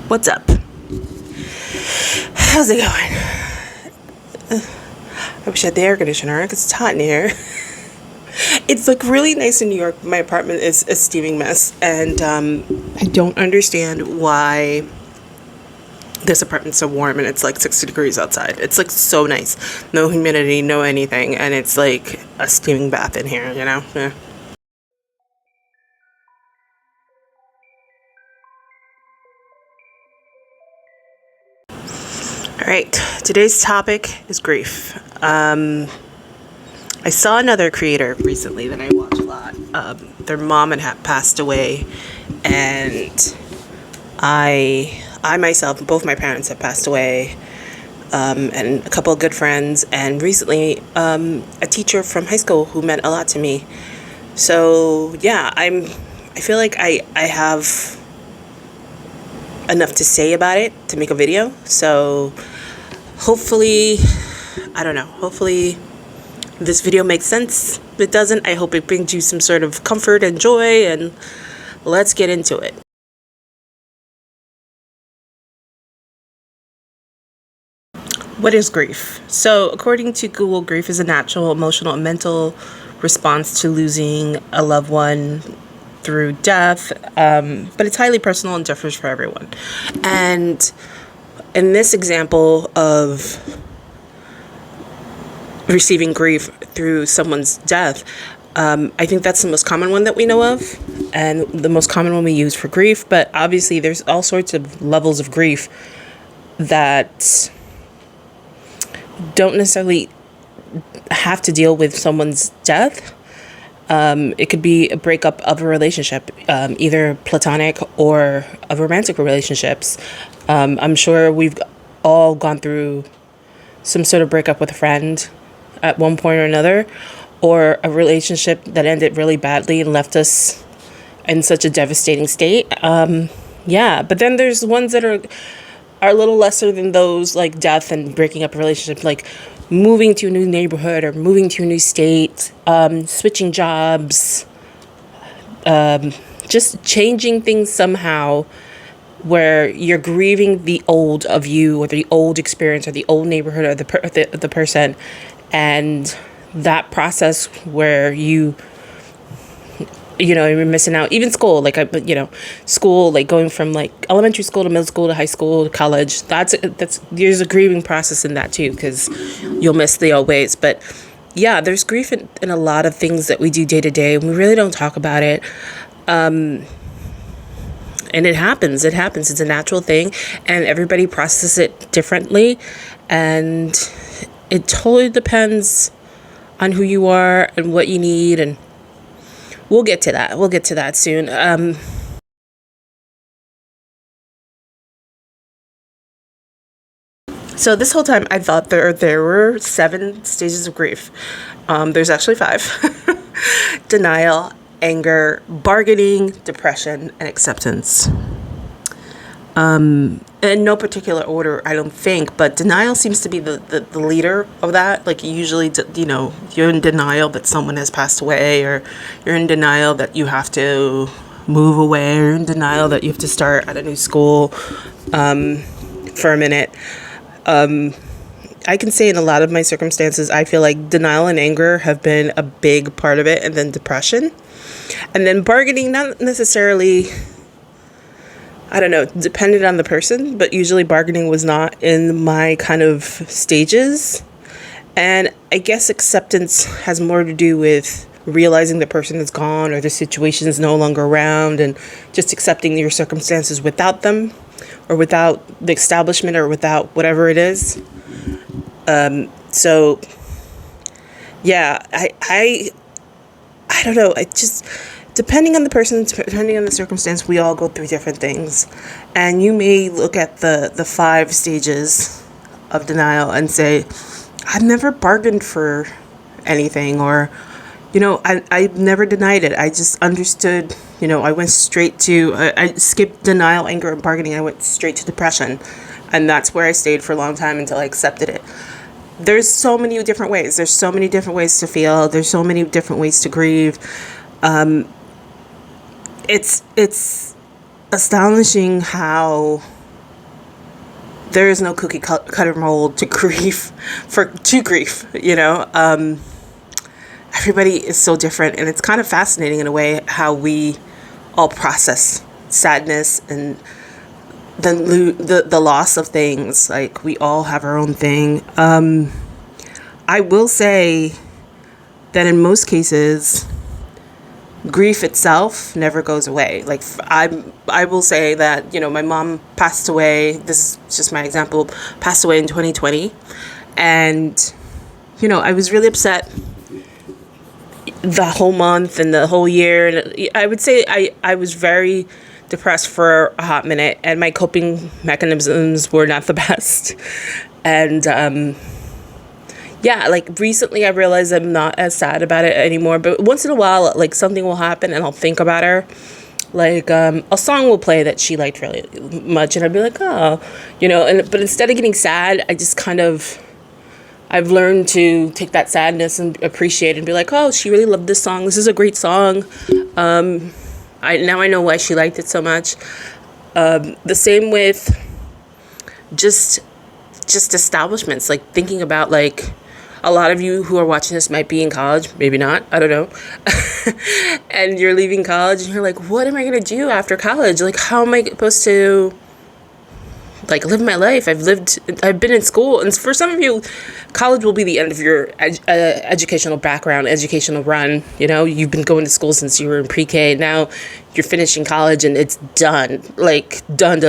What's up? How's it going? I wish I had the air conditioner because it's hot in here. It's like really nice in New York. My apartment is a steaming mess, and I don't understand why this apartment's so warm and it's like 60 degrees outside. It's like so nice. No humidity, no anything, and it's like a steaming bath in here, you know? Yeah. All right, today's topic is grief. I saw another creator recently that I watch a lot. Their mom had passed away, and I myself, both my parents have passed away, and a couple of good friends, and recently a teacher from high school who meant a lot to me. So yeah, I feel like I have enough to say about it to make a video. So hopefully, I don't know, hopefully this video makes sense. If it doesn't, I hope it brings you some sort of comfort and joy, and let's get into it. What is grief? So according to Google, grief is a natural, emotional, and mental response to losing a loved one through death, but it's highly personal and differs for everyone. And in this example of receiving grief through someone's death, I think that's the most common one that we know of, and the most common one we use for grief. But obviously there's all sorts of levels of grief that don't necessarily have to deal with someone's death. It could be a breakup of a relationship, either platonic or of romantic relationships. I'm sure we've all gone through some sort of breakup with a friend at one point or another, or a relationship that ended really badly and left us in such a devastating state. Yeah, but then there's ones that are a little lesser than those, like death and breaking up a relationship, like moving to a new neighborhood or moving to a new state, switching jobs, just changing things somehow, where you're grieving the old of you, or the old experience, or the old neighborhood, or the person, and that process where you're missing out. Even school, like school, like going from like elementary school to middle school to high school to college. That's there's a grieving process in that too, because you'll miss the old ways. But yeah, there's grief in a lot of things that we do day to day, and we really don't talk about it. And it happens. It's a natural thing, and everybody processes it differently, and it totally depends on who you are and what you need, and we'll get to that soon. So this whole time I thought there were 7 stages of grief. There's actually 5. Denial, anger, bargaining, depression, and acceptance. In no particular order, I don't think, but denial seems to be the leader of that. Like usually, you're in denial that someone has passed away, or you're in denial that you have to move away, or you're in denial that you have to start at a new school for a minute. I can say in a lot of my circumstances, I feel like denial and anger have been a big part of it, and then depression. And then bargaining, not necessarily, I don't know, depended on the person, but usually bargaining was not in my kind of stages. And I guess acceptance has more to do with realizing the person is gone, or the situation is no longer around, and just accepting your circumstances without them, or without the establishment, or without whatever it is. So yeah, I don't know. I just, depending on the person, depending on the circumstance, we all go through different things. And you may look at the 5 stages of denial and say, I've never bargained for anything, or, I never denied it. I just understood, I went straight to, I skipped denial, anger, and bargaining. I went straight to depression. And that's where I stayed for a long time until I accepted it. There's so many different ways. There's so many different ways to feel. There's so many different ways to grieve. It's astonishing how there is no cookie cutter mold to grief, everybody is so different, and it's kind of fascinating in a way how we all process sadness and the loss of things. Like, we all have our own thing. I will say that in most cases, grief itself never goes away. Like, I will say that, my mom passed away. This is just my example. Passed away in 2020, and I was really upset the whole month and the whole year. And I would say I was very depressed for a hot minute, and my coping mechanisms were not the best. And like, recently I realized I'm not as sad about it anymore, but once in a while, like, something will happen and I'll think about her. Like, a song will play that she liked really much, and I'd be like, oh, but instead of getting sad, I've learned to take that sadness and appreciate it and be like, oh, she really loved this song. This is a great song. I know why she liked it so much. The same with just establishments, like, thinking about, like, a lot of you who are watching this might be in college, maybe not, I don't know. And you're leaving college and you're like, what am I going to do after college? Like, how am I supposed to, like, live my life? I've been in school, and for some of you, college will be the end of your educational background, educational run. You've been going to school since you were in pre-K. Now you're finishing college and it's done. Like, done.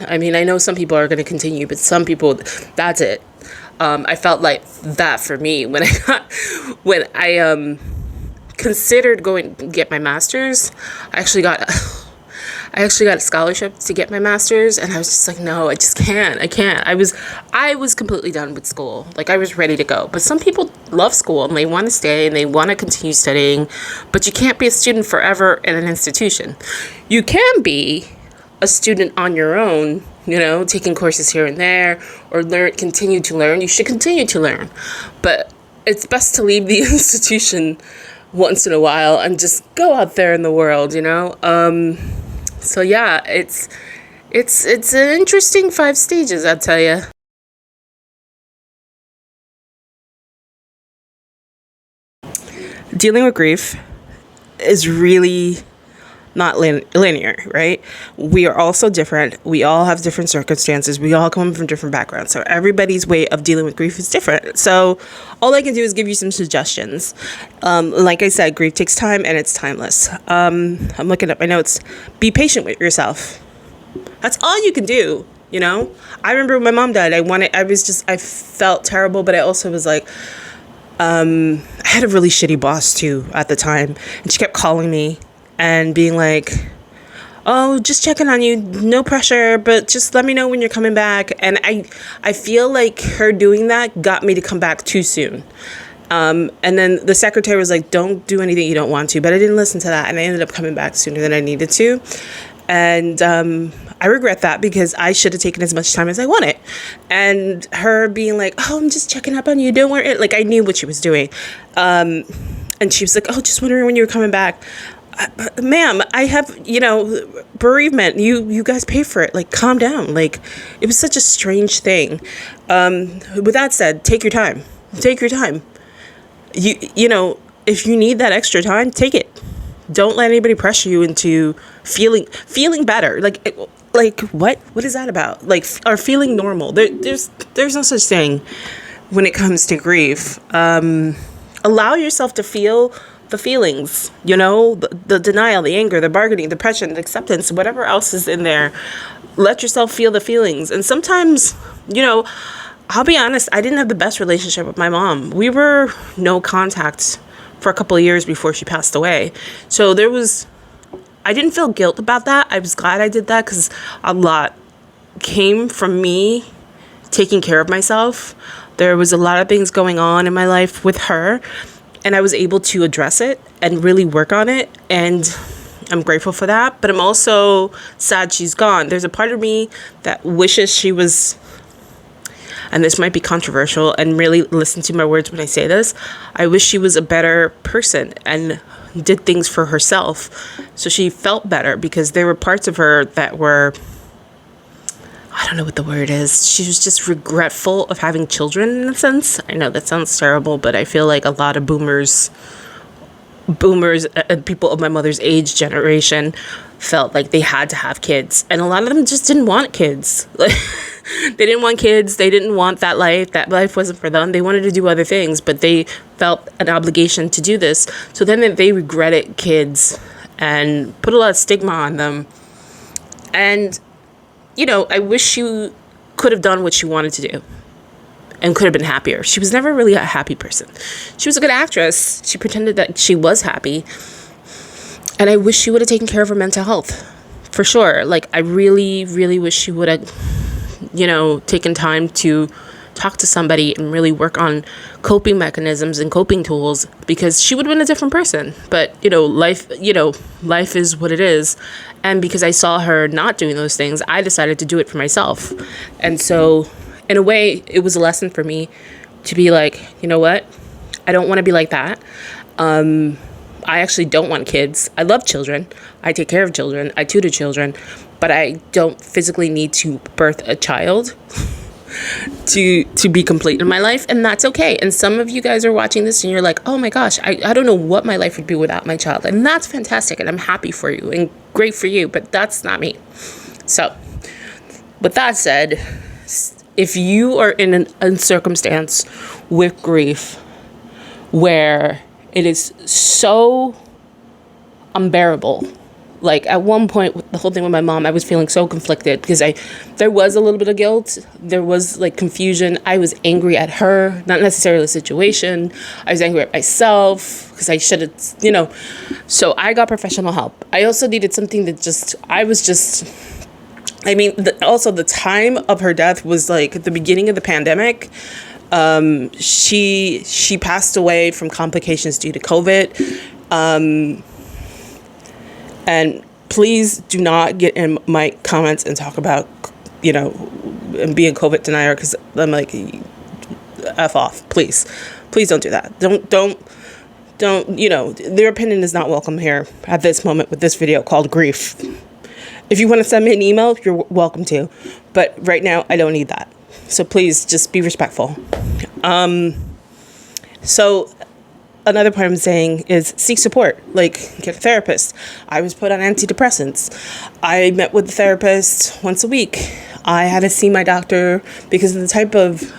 I mean, I know some people are going to continue, but some people, that's it. I felt like that for me when I considered going to get my master's. I actually got a scholarship to get my master's, and I was just like, no, I just can't. I can't. I was completely done with school. Like, I was ready to go. But some people love school and they want to stay and they want to continue studying, but you can't be a student forever in an institution. You can be a student on your own, taking courses here and there, or continue to learn. You should continue to learn, but it's best to leave the institution once in a while and just go out there in the world, So yeah, it's an interesting 5 stages, I'll tell you. Dealing with grief is really not linear, right? We are all so different. We all have different circumstances. We all come from different backgrounds. So everybody's way of dealing with grief is different. So all I can do is give you some suggestions. Like I said, grief takes time and it's timeless. I'm looking at my notes. Be patient with yourself. That's all you can do. I remember when my mom died, I felt terrible, but I also was like, I had a really shitty boss too at the time, and she kept calling me and being like, oh, just checking on you, no pressure, but just let me know when you're coming back. And I feel like her doing that got me to come back too soon. And then the secretary was like, don't do anything you don't want to, but I didn't listen to that, and I ended up coming back sooner than I needed to. And I regret that, because I should have taken as much time as I wanted. And her being like, oh, I'm just checking up on you, don't worry. Like, I knew what she was doing. And she was like, oh, just wondering when you were coming back. Ma'am, I have, bereavement. You guys pay for it. Like, calm down. Like, it was such a strange thing. With that said, take your time. Take your time. If you need that extra time, take it. Don't let anybody pressure you into feeling better. Like what is that about? Like, or feeling normal. There's no such thing when it comes to grief. Allow yourself to feel the feelings, the denial, the anger, the bargaining, depression, the acceptance, whatever else is in there. Let yourself feel the feelings. And sometimes, I'll be honest, I didn't have the best relationship with my mom. We were no contact for a couple of years before she passed away. So I didn't feel guilt about that. I was glad I did that, because a lot came from me taking care of myself. There was a lot of things going on in my life with her, and I was able to address it and really work on it. And I'm grateful for that, but I'm also sad she's gone. There's a part of me that wishes she was, and this might be controversial, and really listen to my words when I say this, I wish she was a better person and did things for herself. So she felt better because there were parts of her that were, I don't know what the word is. She was just regretful of having children in a sense. I know that sounds terrible, but I feel like a lot of boomers and people of my mother's age generation felt like they had to have kids. And a lot of them just didn't want kids. Like, they didn't want kids. They didn't want that life. That life wasn't for them. They wanted to do other things, but they felt an obligation to do this. So then they regretted kids and put a lot of stigma on them. And, you know, I wish she could have done what she wanted to do and could have been happier. She was never really a happy person. She was a good actress. She pretended that she was happy. And I wish she would have taken care of her mental health. For sure. Like, I really, really wish she would have, you know, taken time to talk to somebody and really work on coping mechanisms and coping tools, because she would have been a different person. But, life is what it is. And because I saw her not doing those things, I decided to do it for myself. And so, in a way, it was a lesson for me to be like, you know what? I don't want to be like that. I actually don't want kids. I love children. I take care of children. I tutor children. But I don't physically need to birth a child to be complete in my life. And that's okay. And some of you guys are watching this and you're like, oh my gosh, I don't know what my life would be without my child. And that's fantastic. And I'm happy for you and great for you. But that's not me. So with that said, if you are in a circumstance with grief where it is so unbearable, like at one point with the whole thing with my mom, I was feeling so conflicted because there was a little bit of guilt. There was like confusion. I was angry at her, not necessarily the situation. I was angry at myself because I should have, so I got professional help. I also needed something that also the time of her death was like at the beginning of the pandemic. She passed away from complications due to COVID. And please do not get in my comments and talk about, and be a COVID denier, because I'm like, F off, please. Please don't do that. Don't, their opinion is not welcome here at this moment with this video called Grief. If you want to send me an email, you're welcome to. But right now, I don't need that. So please just be respectful. So another point I'm saying is seek support, like get a therapist. I was put on antidepressants. I met with the therapist once a week. I had to see my doctor because of the type of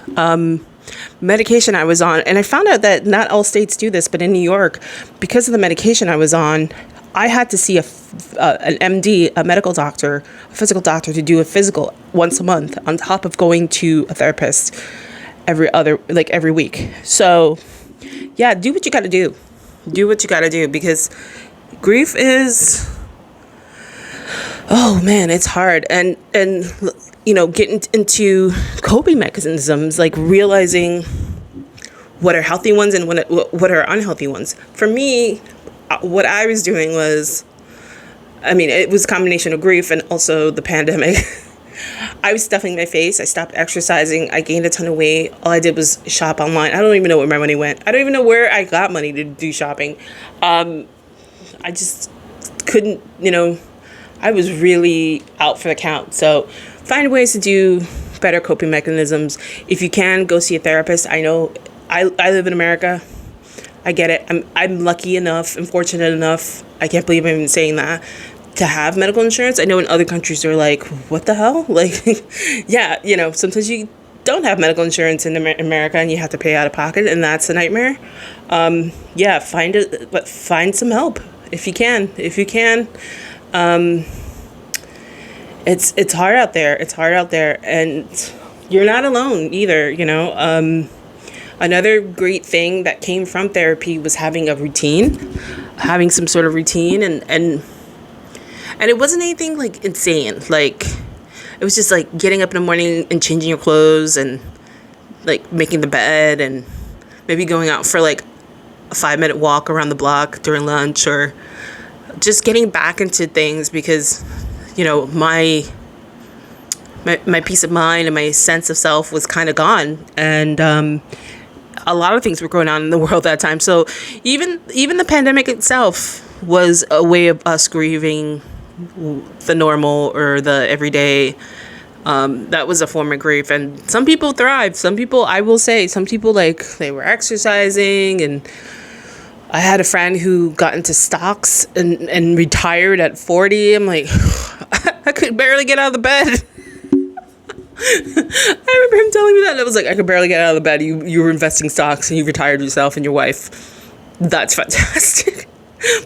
medication I was on. And I found out that not all states do this, but in New York, because of the medication I was on, I had to see an MD, a medical doctor, a physical doctor, to do a physical once a month on top of going to a therapist every week. So yeah, do what you got to do. Do what you got to do, because grief is, oh man, it's hard. And getting into coping mechanisms, like realizing what are healthy ones and what are unhealthy ones. For me, what I was doing was, it was a combination of grief and also the pandemic. I was stuffing my face. I stopped exercising. I gained a ton of weight. All I did was shop online. I don't even know where my money went. I don't even know where I got money to do shopping. I just couldn't, I was really out for the count. So find ways to do better coping mechanisms. If you can, go see a therapist. I know I live in America. I get it. I'm lucky enough and fortunate enough, I can't believe I'm even saying that, to have medical insurance. I know in other countries they're like, what the hell? Like, yeah, sometimes you don't have medical insurance in America and you have to pay out of pocket, and that's a nightmare. Yeah, find some help if you can. It's hard out there. And you're not alone either, Another great thing that came from therapy was having some sort of routine, and it wasn't anything like insane. Like, it was just like getting up in the morning and changing your clothes and like making the bed and maybe going out for like a 5-minute walk around the block during lunch, or just getting back into things, because, my peace of mind and my sense of self was kind of gone. And a lot of things were going on in the world at that time. So even the pandemic itself was a way of us grieving the normal or the everyday. That was a form of grief, and some people thrived. Some people, I will say, some people, like, they were exercising, and I had a friend who got into stocks and retired at 40. I'm like, I could barely get out of the bed. I remember him telling me that, and I was like, I could barely get out of the bed. You were investing stocks, and you retired yourself and your wife. That's fantastic.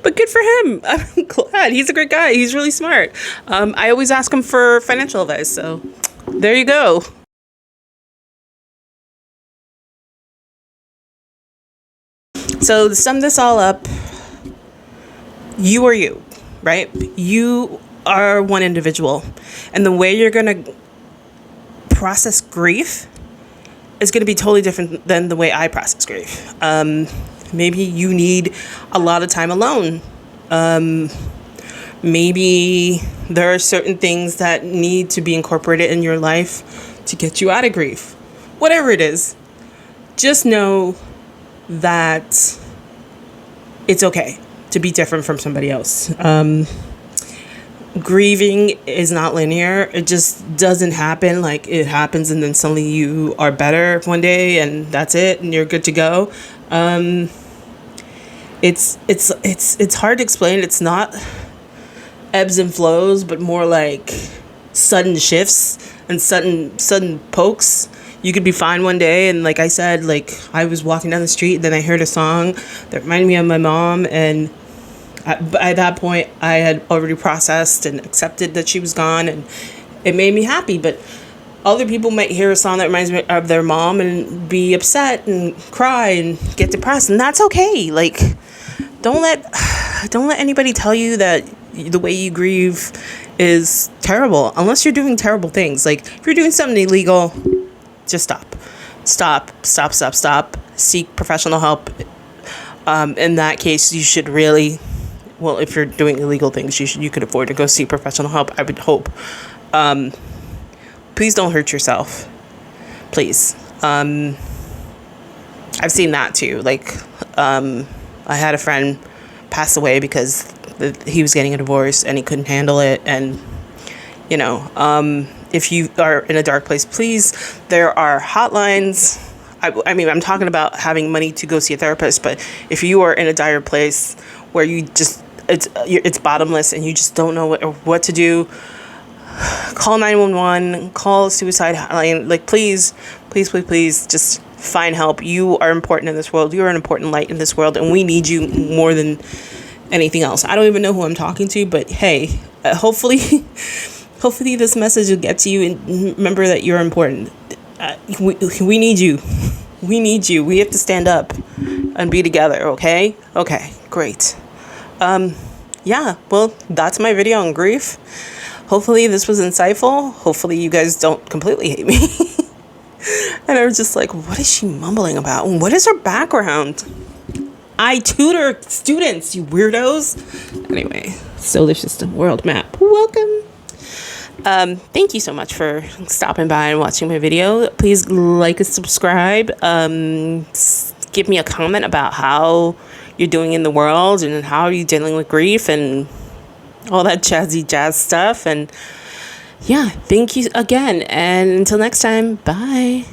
But good for him. I'm glad. He's a great guy. He's really smart. I always ask him for financial advice. So there you go. So to sum this all up, you are you, right? You are one individual. And the way you're going to process grief is going to be totally different than the way I process grief. Maybe you need a lot of time alone. Maybe there are certain things that need to be incorporated in your life to get you out of grief. Whatever it is, just know that it's okay to be different from somebody else. Grieving is not linear. It just doesn't happen. Like, it happens and then suddenly you are better one day and that's it and you're good to go. It's hard to explain. It's not ebbs and flows, but more like sudden shifts and sudden pokes. You could be fine one day, and like I said, like, I was walking down the street, and then I heard a song that reminded me of my mom, and at that point I had already processed and accepted that she was gone, and it made me happy. But other people might hear a song that reminds me of their mom and be upset and cry and get depressed, and that's okay. Like, don't let anybody tell you that the way you grieve is terrible, unless you're doing terrible things. Like, if you're doing something illegal, just stop. Seek professional help. In that case, you should really, well, if you're doing illegal things, you could afford to go seek professional help, I would hope. Please don't hurt yourself. Please. I've seen that too. Like, I had a friend pass away because he was getting a divorce and he couldn't handle it. And, you know, if you are in a dark place, please, there are hotlines. I mean, I'm talking about having money to go see a therapist, but if you are in a dire place where you just, it's bottomless and you just don't know what to do, call 911, call a suicide hotline. Like, please, just find help. You are important in this world. You are an important light in this world, and we need you more than anything else. I don't even know who I'm talking to, but hey, hopefully this message will get to you, and remember that you're important. We need you. We need you. We have to stand up and be together, okay? Okay, great. Yeah, well, that's my video on grief. Hopefully this was insightful. Hopefully you guys don't completely hate me. And I was just like, what is she mumbling about? What is her background? I tutor students, you weirdos. Anyway, Solar System World Map. Welcome. Thank you so much for stopping by and watching my video. Please like and subscribe. Give me a comment about how you're doing in the world and how are you dealing with grief and all that jazzy jazz stuff. And yeah, thank you again. And until next time, bye.